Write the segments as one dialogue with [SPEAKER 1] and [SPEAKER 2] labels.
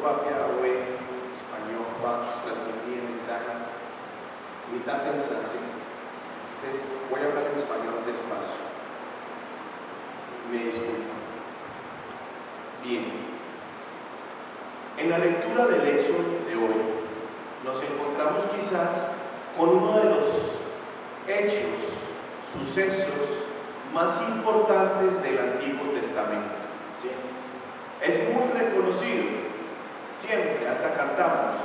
[SPEAKER 1] papi hoy español para transmitir el mensaje, mitad en sánscrito. Entonces voy a hablar en español despacio. Me disculpan. Bien. En la lectura del Éxodo de hoy nos encontramos quizás con uno de los hechos, sucesos más importantes del Antiguo Testamento. ¿Sí? Es muy reconocido, siempre, hasta cantamos,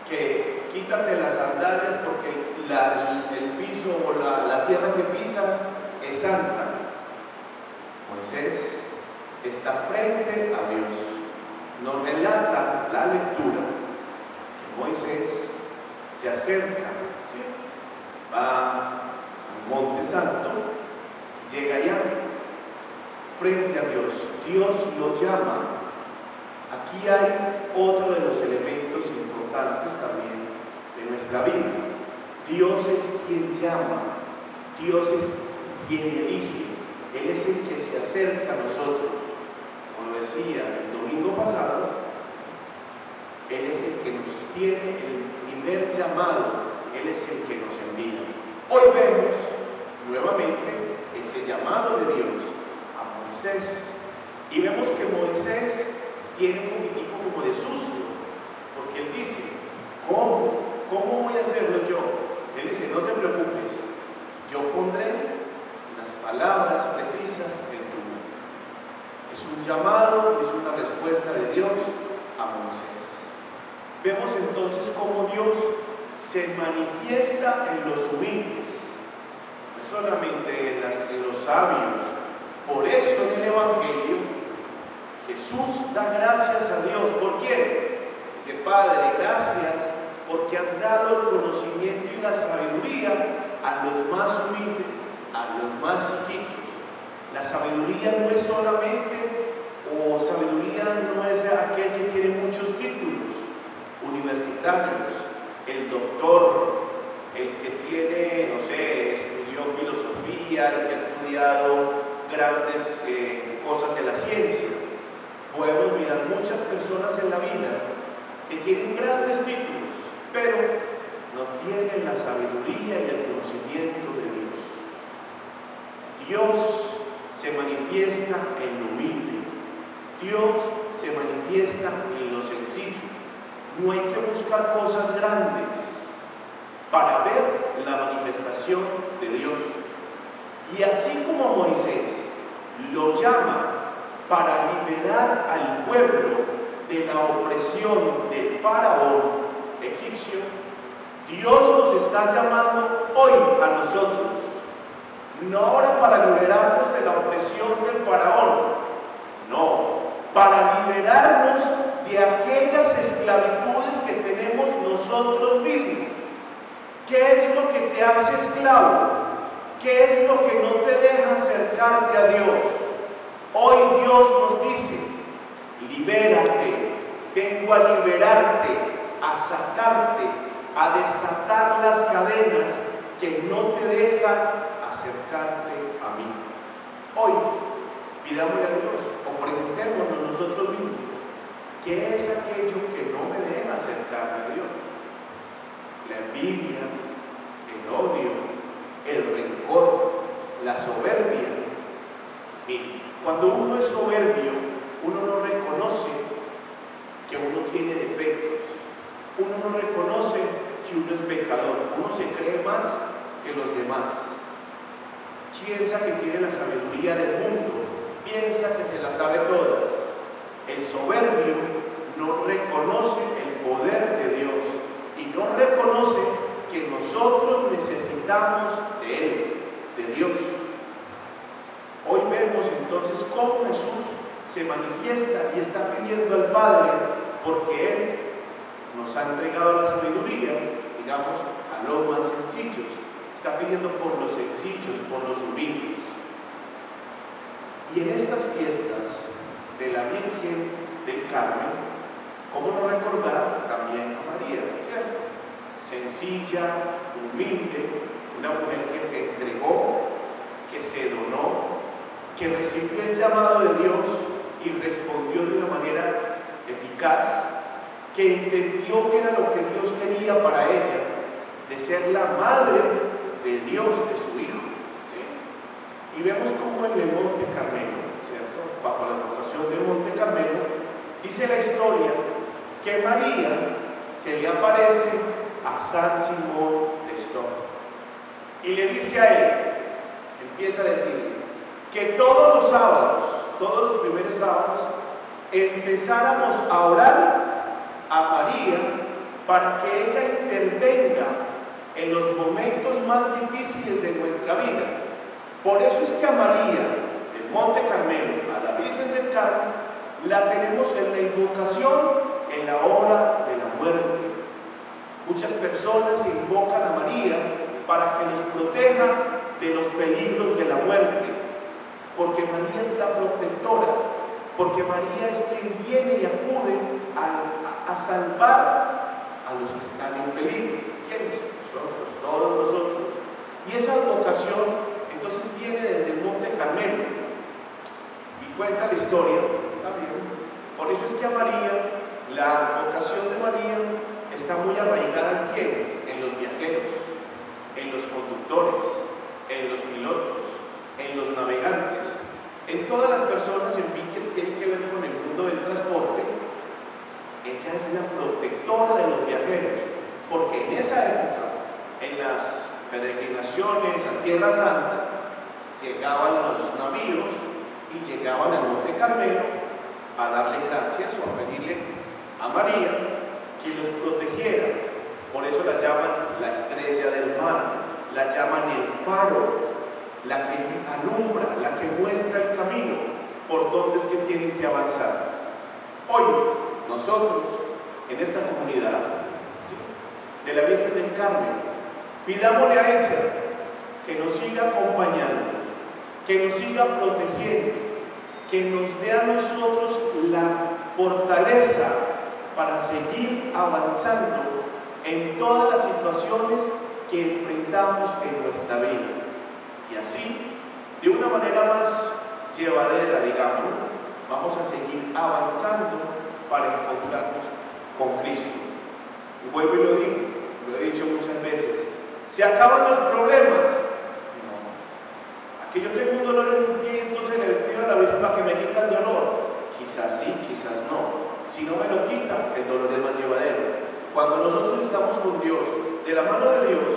[SPEAKER 1] que quítate las sandalias porque el piso o la tierra que pisas es santa. Moisés está frente a Dios. Nos relata la lectura que Moisés se acerca, ¿sí? Va al Monte Santo, llega allá frente a Dios. Dios lo llama. Aquí hay otro de los elementos importantes también de nuestra vida. Dios es quien llama, Dios es quien elige, Él es el que se acerca a nosotros. Como lo decía el domingo pasado, Él es el que nos tiene el primer llamado, Él es el que nos envía. Hoy vemos nuevamente ese llamado de Dios a Moisés y vemos que Moisés tiene un poquitico como de susto, porque él dice, ¿cómo voy a hacerlo yo? Él dice, no te preocupes, yo pondré las palabras precisas en tu boca. Es un llamado, es una respuesta de Dios a Moisés. Vemos entonces cómo Dios se manifiesta en los humildes, no solamente en los sabios. Por eso en el Evangelio Jesús da gracias a Dios. ¿Por qué? Dice, Padre, gracias porque has dado el conocimiento y la sabiduría a los más humildes, a los más chiquitos. La sabiduría no es solamente, o sabiduría no es aquel que tiene muchos títulos universitarios, el doctor, el que tiene, no sé, estudió filosofía, el que ha estudiado grandes cosas de la ciencia. Podemos mirar muchas personas en la vida que tienen grandes títulos, pero no tienen la sabiduría y el conocimiento de Dios. Dios se manifiesta en lo humilde, Dios se manifiesta en lo sencillo. No hay que buscar cosas grandes para ver la manifestación de Dios. Y así como Moisés lo llama para liberar al pueblo de la opresión del faraón egipcio, Dios nos está llamando hoy a nosotros, no ahora para liberarnos de la opresión del faraón, no, para liberarnos de aquellas esclavitudes que tenemos nosotros mismos. ¿Qué es lo que te hace esclavo? ¿Qué es lo que no te deja acercarte a Dios? Hoy Dios nos dice, libérate, vengo a liberarte, a sacarte, a desatar las cadenas que no te dejan acercarte a mí. Hoy, pidámosle a Dios, o preguntémonos nosotros mismos, ¿qué es aquello que no me deja acercarme a Dios? La envidia, el odio, el rencor, la soberbia. Mire, cuando uno es soberbio, uno no reconoce que uno tiene defectos, uno no reconoce que uno es pecador, uno se cree más que los demás. Piensa que tiene la sabiduría del mundo, piensa que se la sabe todas. El soberbio no reconoce el poder de Dios y no reconoce que nosotros necesitamos de Él, de Dios. Hoy vemos entonces cómo Jesús se manifiesta y está pidiendo al Padre, porque Él nos ha entregado la sabiduría, digamos, a los más sencillos. Está pidiendo por los sencillos, por los humildes. Y en estas fiestas de la Virgen del Carmen, ¿cómo no recordar también a María, ¿cierto? Sencilla, humilde, una mujer que se entregó, que se donó, que recibió el llamado de Dios y respondió de una manera eficaz, que entendió que era lo que Dios quería para ella, de ser la madre de Dios, de su Hijo. ¿Sí? Y vemos cómo en el Monte Carmelo, ¿cierto?, bajo la advocación del Monte Carmelo, dice la historia que María se le aparece a San Simón de Estor y le dice a él, empieza a decir, que todos los sábados, todos los primeros sábados, empezáramos a orar a María para que ella intervenga en los momentos más difíciles de nuestra vida. Por eso es que a María, del Monte Carmelo, a la Virgen del Carmen, la tenemos en la invocación en la hora de la muerte. Muchas personas invocan a María para que los proteja de los peligros de la muerte, porque María es la protectora, porque María es quien viene y acude a salvar a los que están en peligro. ¿Quiénes? Nosotros, todos nosotros. Y esa vocación entonces viene desde el Monte Carmelo y cuenta la historia también. Por eso es que a María, la vocación de María está muy arraigada en quienes, en los viajeros, en los conductores, en los pilotos, en los navegantes, en todas las personas, en fin, que tienen que ver con el mundo del transporte. Ella es la protectora de los viajeros, porque en esa época, en las peregrinaciones a Tierra Santa, llegaban los navíos y llegaban al Monte Carmelo a darle gracias o a pedirle a María que los protegiera. Por eso la llaman la estrella del mar, la llaman el faro, la que alumbra, la que muestra el camino por donde es que tienen que avanzar. Hoy, nosotros, en esta comunidad, ¿sí?, de la Virgen del Carmen, pidámosle a ella que nos siga acompañando, que nos siga protegiendo, que nos dé a nosotros la fortaleza para seguir avanzando en todas las situaciones que enfrentamos en nuestra vida. Y así, de una manera más llevadera, digamos, vamos a seguir avanzando para encontrarnos con Cristo. Y vuelvo y lo digo, lo he dicho muchas veces, ¿se acaban los problemas? No. Aquí yo tengo un dolor en un pie, entonces le pido a la Virgen para que me quite el dolor. Quizás sí, quizás no. Si no me lo quita, el dolor es más llevadero. Cuando nosotros estamos con Dios, de la mano de Dios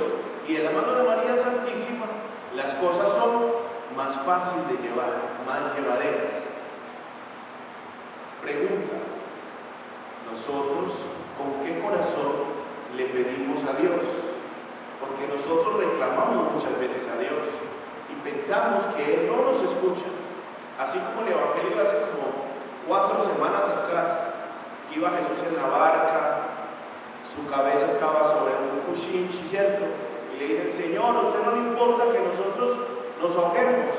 [SPEAKER 1] y de la mano de María Santísima, las cosas son más fáciles de llevar, más llevaderas. Pregunta, ¿nosotros con qué corazón le pedimos a Dios? Porque nosotros reclamamos muchas veces a Dios y pensamos que Él no nos escucha. Así como el Evangelio hace como 4 semanas atrás, que iba Jesús en la barca, su cabeza estaba sobre un cuchillo, ¿cierto? Y le dice, Señor, ¿a usted no le importa que nosotros nos ahoguemos?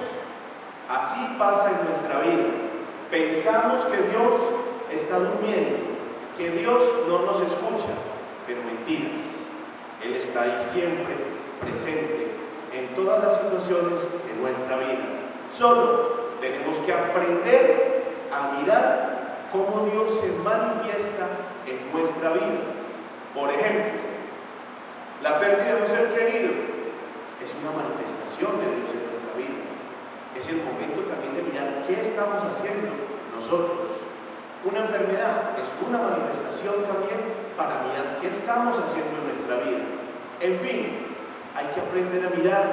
[SPEAKER 1] Así pasa en nuestra vida. Pensamos que Dios está durmiendo, que Dios no nos escucha, pero mentiras. Él está ahí siempre presente en todas las situaciones de nuestra vida. Solo tenemos que aprender a mirar cómo Dios se manifiesta en nuestra vida. Por ejemplo, la pérdida de un ser querido es una manifestación de Dios en nuestra vida. Es el momento también de mirar qué estamos haciendo nosotros. Una enfermedad es una manifestación también para mirar qué estamos haciendo en nuestra vida. En fin, hay que aprender a mirar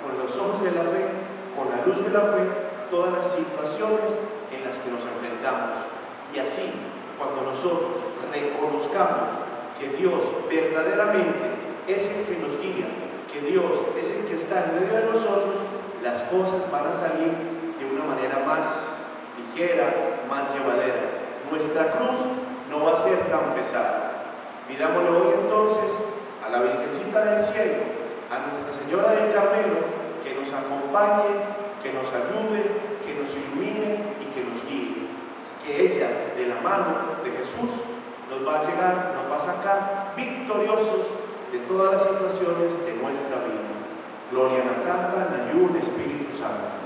[SPEAKER 1] con los ojos de la fe, con la luz de la fe, todas las situaciones en las que nos enfrentamos. Y así, cuando nosotros reconozcamos que Dios verdaderamente es el que nos guía, que Dios es el que está en medio de nosotros, las cosas van a salir de una manera más ligera, más llevadera. Nuestra cruz no va a ser tan pesada. Pidámosle hoy entonces a la Virgencita del Cielo, a Nuestra Señora del Carmelo, que nos acompañe, que nos ayude, que nos ilumine y que nos guíe. Que ella, de la mano de Jesús, nos va a llegar, nos va a sacar victoriosos de todas las situaciones de nuestra vida. Gloria a Nacata, Nayur, Espíritu Santo.